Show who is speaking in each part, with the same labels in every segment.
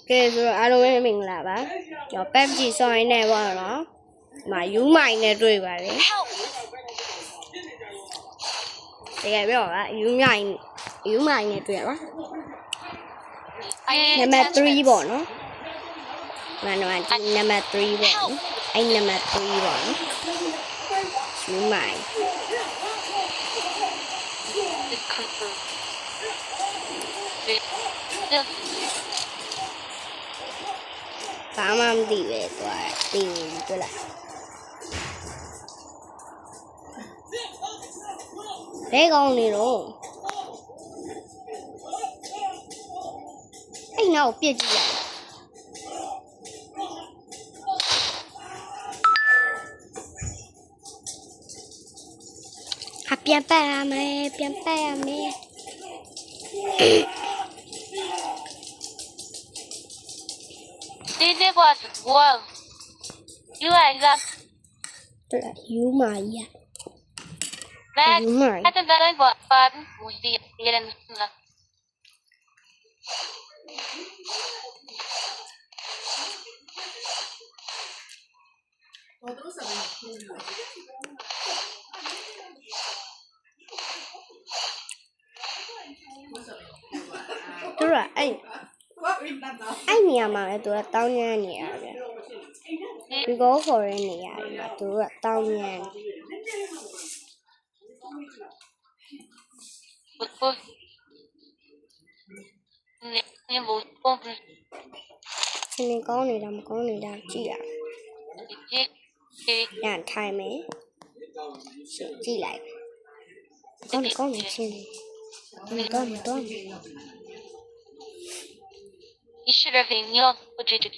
Speaker 1: ကဲဆိုတော့အားလုံးပဲမင်္ဂလာပါကျွန်တော် PUBG ဆောင်းရင်းနဲ့ပေါ့နော်မှာယူမိုင်နဲ့တွေ့ပါတယ်တကယ်ပြောပါယူမိုင်နဲ့တွေ့ရပါနံပါတ်3ပေါ့နော်မှန်တော့ဒီနံပါတ်3ပေါ့နော်အဲ့နံပါတ်3ပေါ့နော်ယူမိုင်ဘာမှမသိပဲသွားတင်တွေ့လားဘဲကောင်းနေတော့အဲ့နောက်ပြစ်ကြည့်လိုက်ဟာပြန်ပတ်ရမယ်
Speaker 2: This was well. You are that.
Speaker 1: ယူမိုင်ရ
Speaker 2: That.
Speaker 1: You mind?
Speaker 2: That's very what fun. We see it in the.
Speaker 1: သူကအဲ့နေရာမှာလည်းသူကတောင်းညမ်းနေရတယ်ဒီကောခေါ်တဲ့နေရာတွေမှာသူကတောင်းညမ်း
Speaker 2: You will come.
Speaker 1: ရှင်နေကောင်းနေတာမကောင်းနေတာကြည့်ရရထိုင်မယ်ကြည့်လိုက်ကောင်းနေချင်းနေတော့
Speaker 2: You should have been your budget.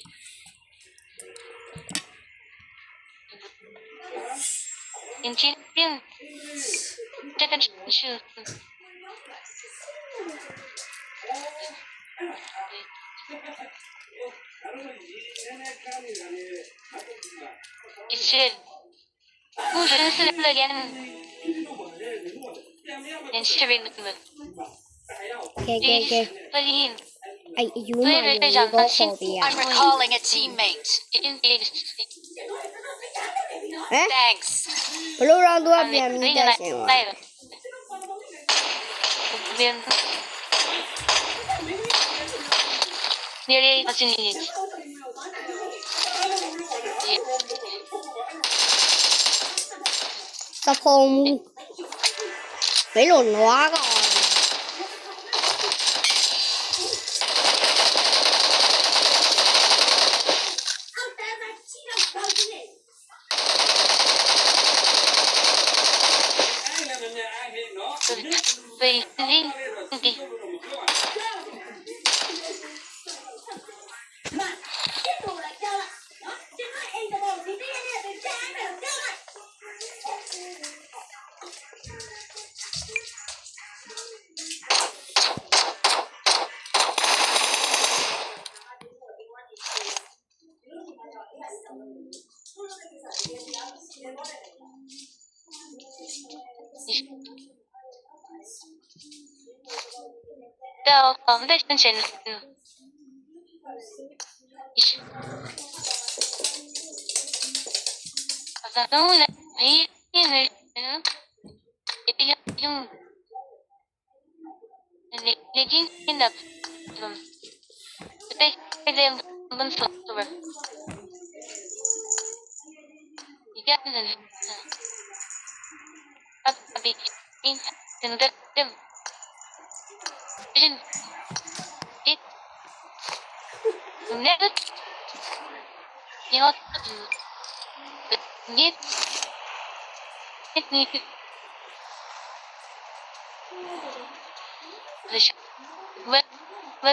Speaker 2: In Jin, didn't shoot. You should. Who should sleep again? And shivering the moon.
Speaker 1: ကဲ
Speaker 2: Please.
Speaker 1: အဲ့ယူမိုင်ကိုခေါ်ပြရ
Speaker 3: I'm recalling a teammate. Thanks.
Speaker 1: ဘလို့တော့သူကပြန်ပြီးတက်ရှင်ပါ
Speaker 2: Nearly a minute.
Speaker 1: သဖုံဘယ်လိုနွားကောင်
Speaker 2: The foundation. The only legging in the them over. You get a big in the them. It never you know it needs when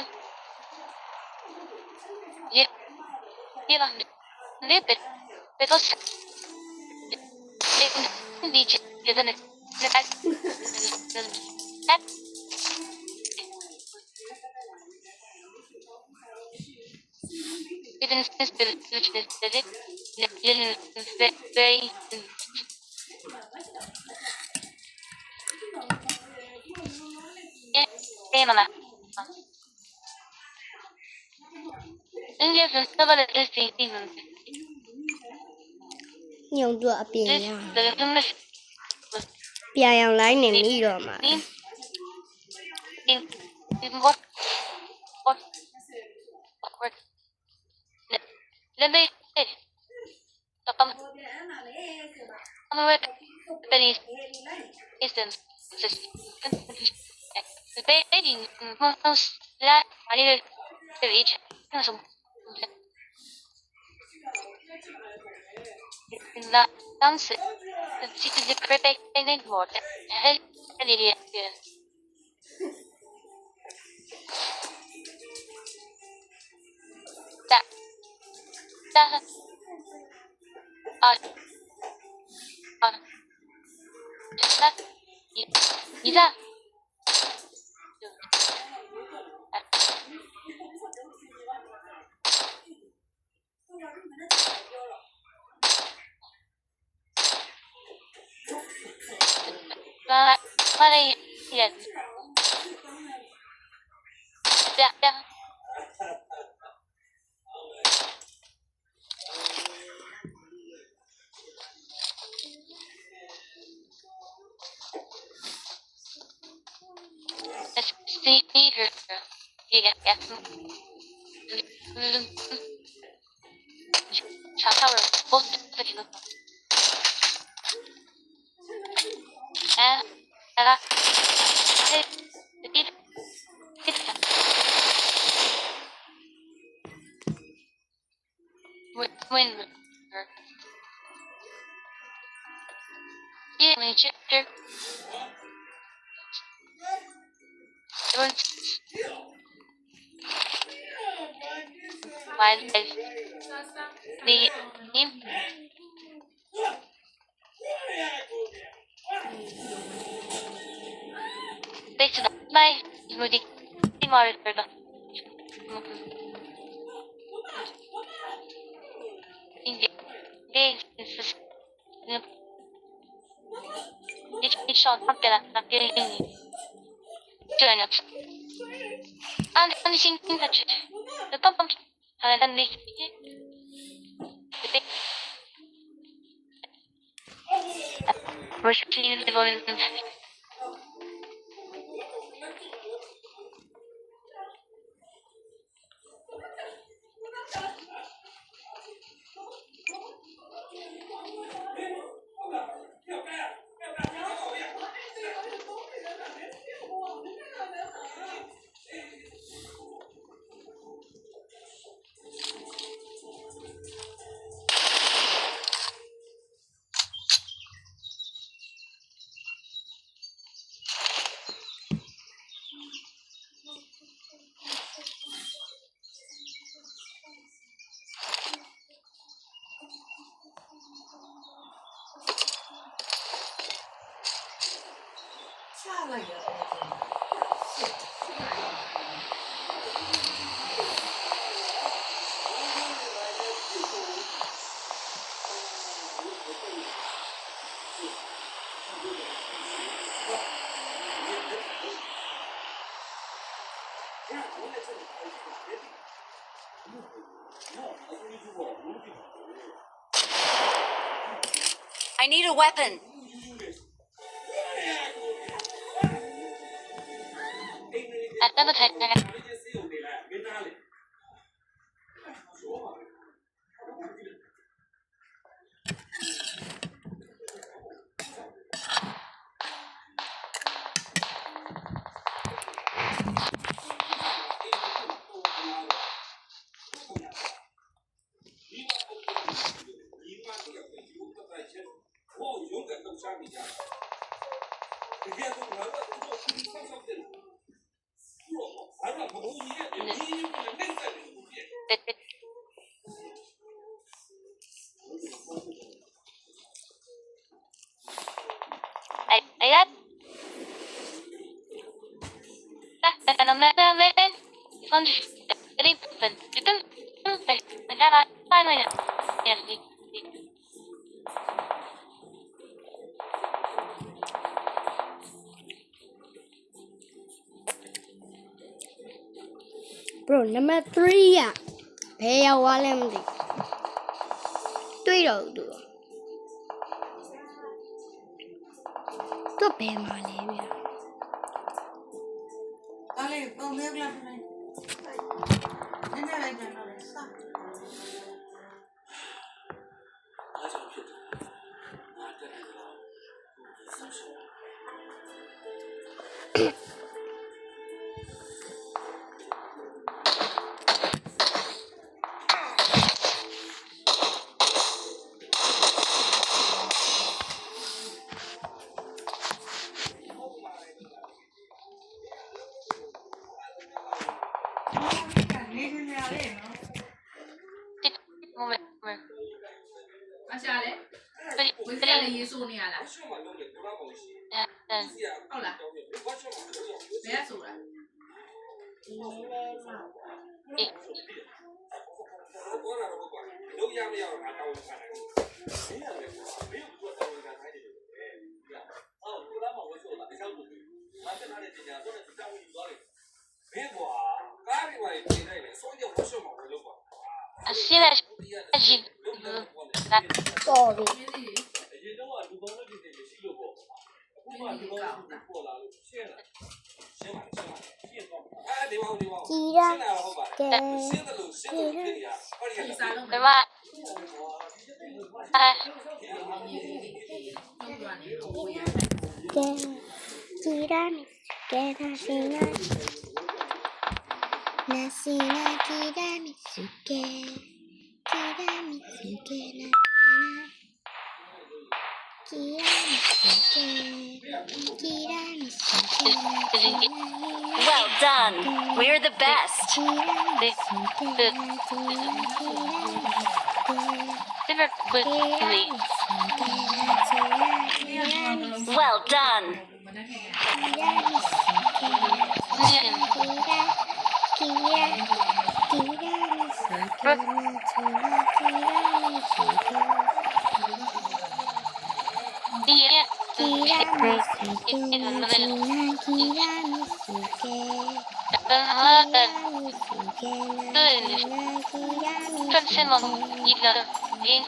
Speaker 2: you know live it because it isn't it that it is very 人家是什么的这些地方，
Speaker 1: ညုံတော့အပြင်ရ
Speaker 2: 这个什么
Speaker 1: ပြန်အောင်လိုက်နေမိတော့မှာ
Speaker 2: 你我那边那帮他们会跟你一生是被你放来哪里的一切那什么。那当时其实可以被那个的，还那里的。但那你在那里也这样。Speaker, yeah, Tower, both the two. When yeah, chapter. Why is the name? This is my movie. Monitor. It's short. I'm gonna turn up. And thinking that the pump and then the was clean the volume.
Speaker 3: I need a weapon.
Speaker 2: At the time.
Speaker 1: Bro, number 3 อ่ะ ဘယ်ရောက်သွားလဲမသိတွေ့တော့သူဘယ်မှာလဲဗျာ
Speaker 4: Dale, ¿dónde hablas? Nene, venga, no le está.
Speaker 5: အရှာလေဝေးစရလေးရေးဆိုးနေရလားဟုတ်လားဘယ်ဆိုတာ
Speaker 2: အရှင်းအရှိ
Speaker 1: တော်ပြီ
Speaker 5: မင်းကြီး
Speaker 1: ကြီးရကဲ
Speaker 5: ဒီစားလုံး
Speaker 2: ဒီမှာအဲ
Speaker 5: တော့ရနေတော့ဝေးရ
Speaker 1: ကဲကြီးရမကဲသာစင်နာနာစီနာကြီးရမစုကဲကြီးရမစုကဲနာကြီးရမစုကဲကြီးရမစုကဲ
Speaker 3: Well done. We're the best.
Speaker 2: ဒီမှာဘယ်လို
Speaker 3: Well done.
Speaker 5: မနေ့က
Speaker 2: ဒီရ Transcendent either in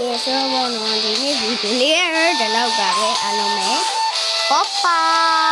Speaker 1: ကဲဆိုတော့ဒီနေ့ဗီဒီယိုလေးကတော့ဒီလောက်ပါပဲအားလုံးပဲ Bye bye